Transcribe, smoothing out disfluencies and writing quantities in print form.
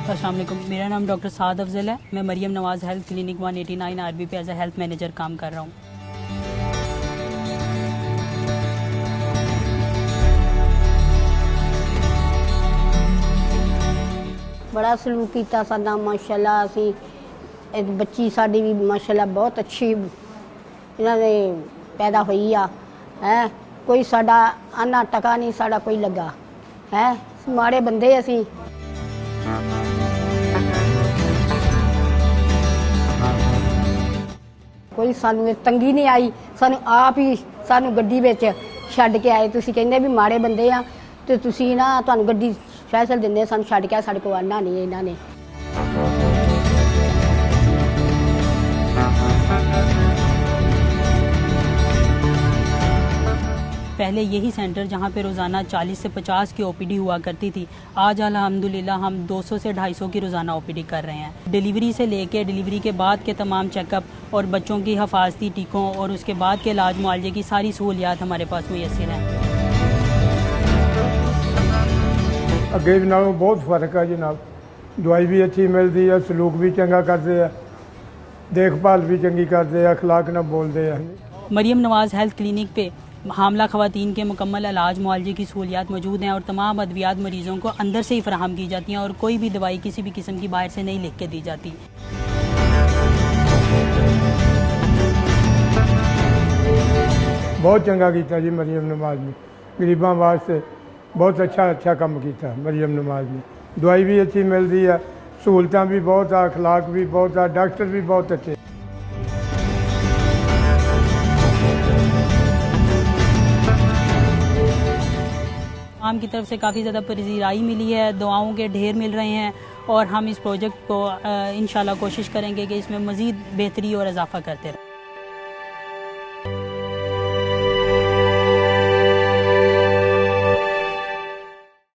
अस्सलाम वालेकुम, मेरा नाम डॉक्टर साद अफजल है। मैं मरियम नवाज़ हेल्थ क्लिनिक 189 आरबी पे एज ए हेल्थ मैनेजर काम कर रहा हूँ। बड़ा सलूक किया सादा माशाअल्लाह। असी बच्ची साड़ी भी माशाअल्लाह बहुत अच्छी इन्होंने पैदा हुई है। कोई साडा आना टका नहीं साडा कोई लगा है। माड़े बंदे असी कोई सानू तंगी नहीं आई। सानू आप ही सानू गड्डी विच छड्ड के आए। तुसी कहंदे भी माड़े बंदे आ ते तुसी ना तुहानू गड्डी स्पैशल दिंदे सानू छड्ड के साडे कोल आना नहीं इन्हां ने। पहले यही सेंटर जहाँ पे रोज़ाना 40 से 50 की ओपीडी हुआ करती थी, आज अल्हम्दुलिल्लाह हम 200 से 250 की रोज़ाना ओपीडी कर रहे हैं। डिलीवरी से लेके डिलीवरी के बाद के तमाम चेकअप और बच्चों की हिफाजती टीकों और उसके बाद के इलाज मुआलजे की सारी सहूलियात हमारे पास मुयस्सर हैं। अगे नालों बहुत फर्क है जनाब। दवाई भी अच्छी मिलती है, सलूक भी चंगा करते हैं, देखभाल भी चंगी करते हैं, अखलाक ना बोलते हैं। मरियम नवाज़ हेल्थ क्लिनिक पे हामला ख़वातीन के मुकम्मल इलाज मुआलजे की सहूलियात मौजूद हैं और तमाम अद्वियात मरीज़ों को अंदर से ही फराहम की जाती हैं और कोई भी दवाई किसी भी किस्म की बाहर से नहीं लिख के दी जाती। बहुत चंगा किया जी मरियम नवाज ने, गरीबों वास्ते बहुत अच्छा काम किया मरियम नवाज ने। दवाई भी अच्छी मिलती है, सहूलतां भी बहुत है, अखलाक भी बहुत है, डॉक्टर भी बहुत अच्छे। आम की तरफ से काफ़ी ज़्यादा पज़ीराई मिली है, दुआओं के ढेर मिल रहे हैं और हम इस प्रोजेक्ट को इंशाल्लाह कोशिश करेंगे कि इसमें मज़ीद बेहतरी और इजाफा करते रहें।